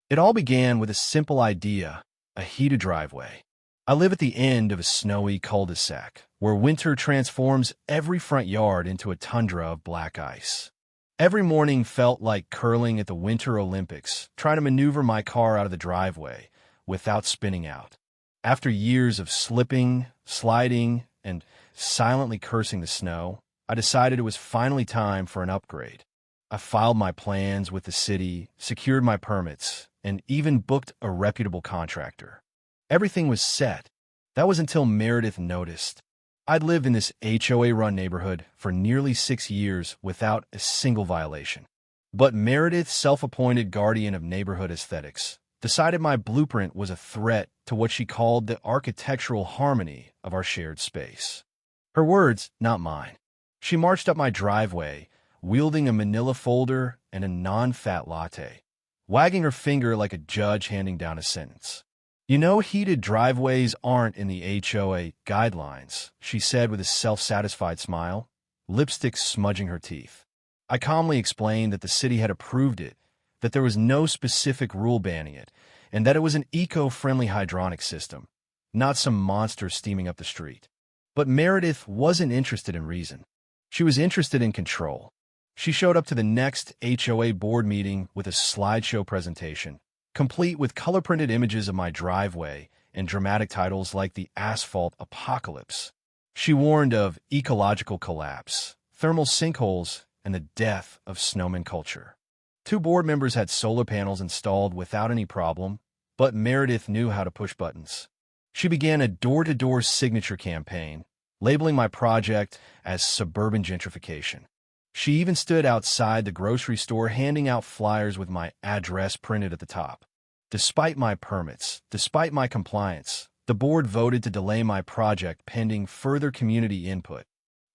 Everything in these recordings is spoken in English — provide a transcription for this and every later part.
It all began with a simple idea, a heated driveway. I live at the end of a snowy cul-de-sac, where winter transforms every front yard into a tundra of black ice. Every morning felt like curling at the Winter Olympics, trying to maneuver my car out of the driveway without spinning out. After years of slipping, sliding, and silently cursing the snow, I decided it was finally time for an upgrade. I filed my plans with the city, secured my permits, and even booked a reputable contractor. Everything was set. That was until Meredith noticed. I'd lived in this HOA-run neighborhood for nearly 6 years without a single violation. But Meredith, self-appointed guardian of neighborhood aesthetics, decided my blueprint was a threat to what she called the architectural harmony of our shared space. Her words, not mine. She marched up my driveway, wielding a manila folder and a non-fat latte, wagging her finger like a judge handing down a sentence. "You know, heated driveways aren't in the HOA guidelines," she said with a self-satisfied smile, lipstick smudging her teeth. I calmly explained that the city had approved it, that there was no specific rule banning it, and that it was an eco-friendly hydronic system, not some monster steaming up the street. But Meredith wasn't interested in reason. She was interested in control. She showed up to the next HOA board meeting with a slideshow presentation, complete with color-printed images of my driveway and dramatic titles like the asphalt apocalypse. She warned of ecological collapse, thermal sinkholes, and the death of snowman culture. 2 board members had solar panels installed without any problem, but Meredith knew how to push buttons. She began a door-to-door signature campaign, labeling my project as suburban gentrification. She even stood outside the grocery store handing out flyers with my address printed at the top. Despite my permits, despite my compliance, the board voted to delay my project pending further community input.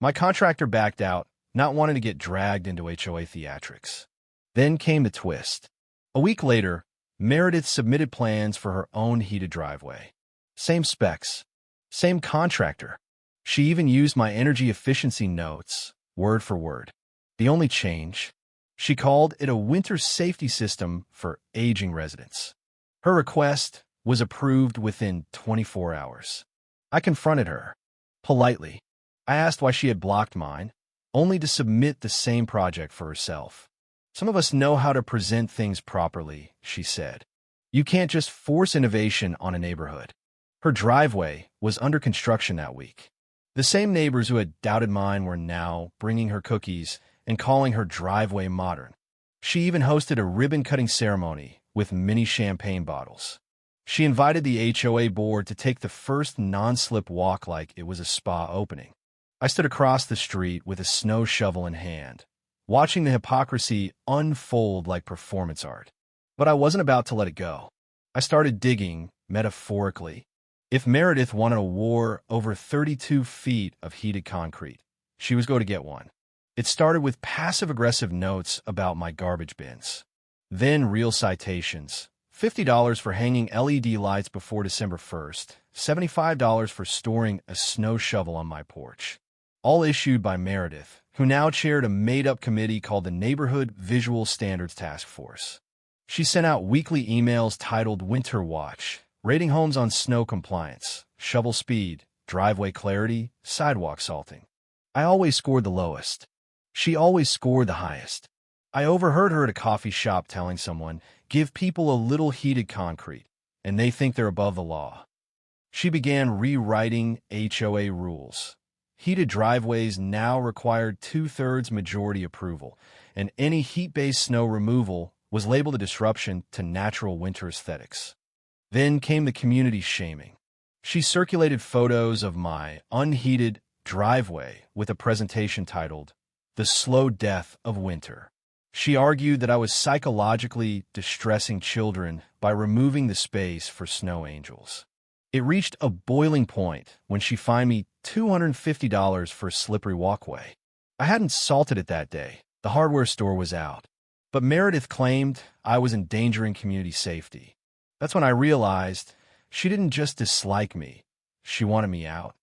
My contractor backed out, not wanting to get dragged into HOA theatrics. Then came the twist. A week later, Meredith submitted plans for her own heated driveway. Same specs, same contractor. She even used my energy efficiency notes, word for word. The only change, she called it a winter safety system for aging residents. Her request was approved within 24 hours. I confronted her. Politely, I asked why she had blocked mine, only to submit the same project for herself. "Some of us know how to present things properly," she said. "You can't just force innovation on a neighborhood." Her driveway was under construction that week. The same neighbors who had doubted mine were now bringing her cookies and calling her driveway modern. She even hosted a ribbon-cutting ceremony with mini champagne bottles. She invited the HOA board to take the first non-slip walk like it was a spa opening. I stood across the street with a snow shovel in hand, watching the hypocrisy unfold like performance art. But I wasn't about to let it go. I started digging, metaphorically. If Meredith wanted a war over 32 feet of heated concrete, she was going to get one. It started with passive-aggressive notes about my garbage bins. Then real citations. $50 for hanging LED lights before December 1st, $75 for storing a snow shovel on my porch. All issued by Meredith, who now chaired a made-up committee called the Neighborhood Visual Standards Task Force. She sent out weekly emails titled Winter Watch, rating homes on snow compliance, shovel speed, driveway clarity, sidewalk salting. I always scored the lowest. She always scored the highest. I overheard her at a coffee shop telling someone, "Give people a little heated concrete, and they think they're above the law." She began rewriting HOA rules. Heated driveways now required 2/3 majority approval, and any heat-based snow removal was labeled a disruption to natural winter aesthetics. Then came the community shaming. She circulated photos of my unheated driveway with a presentation titled, "The Slow Death of Winter." She argued that I was psychologically distressing children by removing the space for snow angels. It reached a boiling point when she fined me $250 for a slippery walkway. I hadn't salted it that day. The hardware store was out. But Meredith claimed I was endangering community safety. That's when I realized she didn't just dislike me. She wanted me out.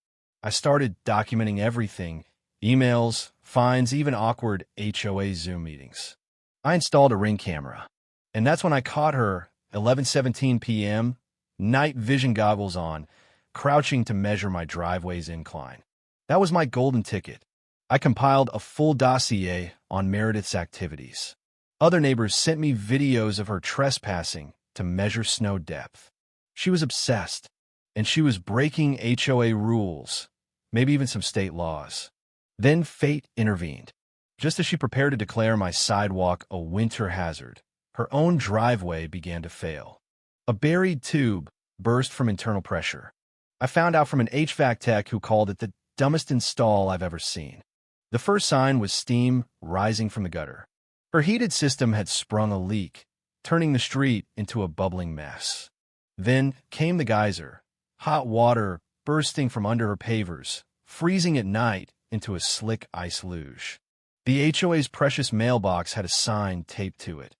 I started documenting everything, emails, fines, even awkward HOA Zoom meetings. I installed a Ring camera, and that's when I caught her 11:17 p.m., night vision goggles on, crouching to measure my driveway's incline. That was my golden ticket. I compiled a full dossier on Meredith's activities. Other neighbors sent me videos of her trespassing to measure snow depth. She was obsessed, and she was breaking HOA rules, maybe even some state laws. Then fate intervened. Just as she prepared to declare my sidewalk a winter hazard, her own driveway began to fail. A buried tube burst from internal pressure. I found out from an HVAC tech who called it the dumbest install I've ever seen. The first sign was steam rising from the gutter. Her heated system had sprung a leak, turning the street into a bubbling mess. Then came the geyser, hot water bursting from under her pavers, freezing at night into a slick ice luge. The HOA's precious mailbox had a sign taped to it.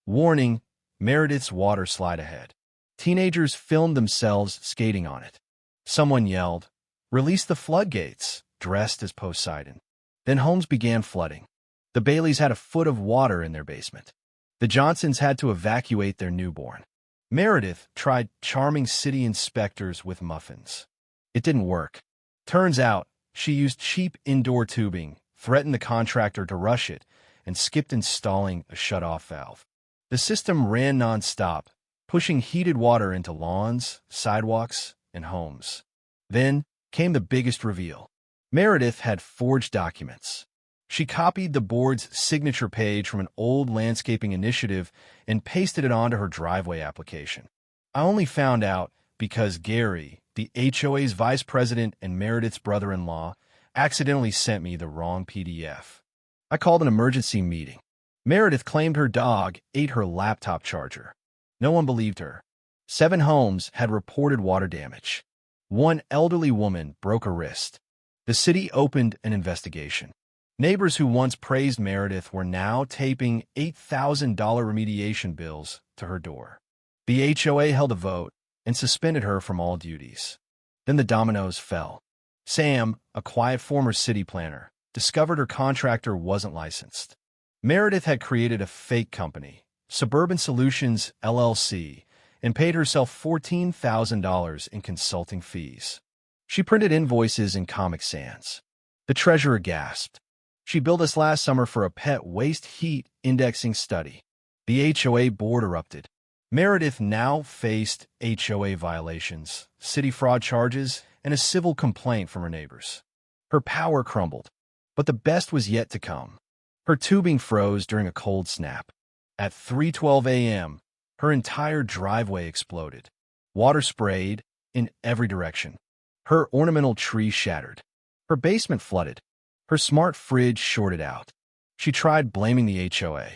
Warning, Meredith's water slide ahead. Teenagers filmed themselves skating on it. Someone yelled, "Release the floodgates," dressed as Poseidon. Then homes began flooding. The Baileys had a foot of water in their basement. The Johnsons had to evacuate their newborn. Meredith tried charming city inspectors with muffins. It didn't work. Turns out, she used cheap indoor tubing, threatened the contractor to rush it, and skipped installing a shut-off valve. The system ran non-stop, pushing heated water into lawns, sidewalks, and homes. Then came the biggest reveal. Meredith had forged documents. She copied the board's signature page from an old landscaping initiative and pasted it onto her driveway application. I only found out because Gary, the HOA's vice president and Meredith's brother-in-law, accidentally sent me the wrong PDF. I called an emergency meeting. Meredith claimed her dog ate her laptop charger. No one believed her. 7 homes had reported water damage. One elderly woman broke a wrist. The city opened an investigation. Neighbors who once praised Meredith were now taping $8,000 remediation bills to her door. The HOA held a vote and suspended her from all duties. Then the dominoes fell. Sam, a quiet former city planner, discovered her contractor wasn't licensed. Meredith had created a fake company, Suburban Solutions, LLC, and paid herself $14,000 in consulting fees. She printed invoices in Comic Sans. The treasurer gasped. She billed us last summer for a pet waste heat indexing study. The HOA board erupted. Meredith now faced HOA violations, city fraud charges, and a civil complaint from her neighbors. Her power crumbled, but the best was yet to come. Her tubing froze during a cold snap. At 3:12 a.m., her entire driveway exploded. Water sprayed in every direction. Her ornamental tree shattered. Her basement flooded. Her smart fridge shorted out. She tried blaming the HOA.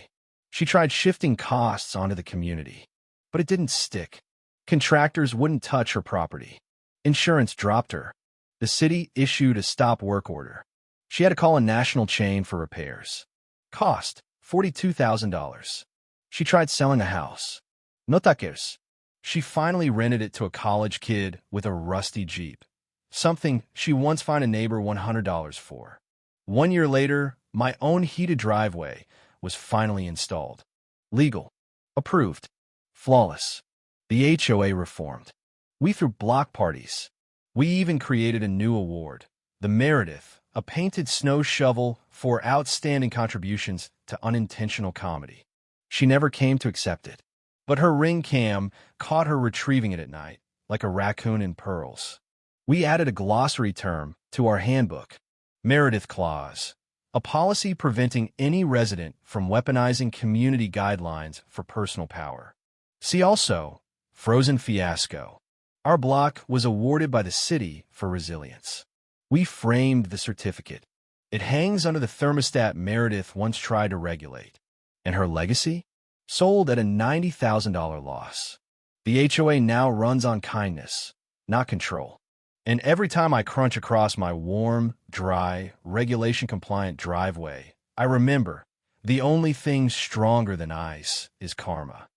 She tried shifting costs onto the community. But it didn't stick. Contractors wouldn't touch her property. Insurance dropped her. The city issued a stop work order. She had to call a national chain for repairs. Cost $42,000. She tried selling a house. No taqueros. She finally rented it to a college kid with a rusty Jeep. Something she once fined a neighbor $100 for. 1 year later, my own heated driveway was finally installed. Legal. Approved. Flawless. The HOA reformed. We threw block parties. We even created a new award, the Meredith, a painted snow shovel for outstanding contributions to unintentional comedy. She never came to accept it, but her ring cam caught her retrieving it at night, like a raccoon in pearls. We added a glossary term to our handbook, Meredith Clause, a policy preventing any resident from weaponizing community guidelines for personal power. See also, Frozen Fiasco. Our block was awarded by the city for resilience. We framed the certificate. It hangs under the thermostat Meredith once tried to regulate. And her legacy? Sold at a $90,000 loss. The HOA now runs on kindness, not control. And every time I crunch across my warm, dry, regulation-compliant driveway, I remember the only thing stronger than ice is karma.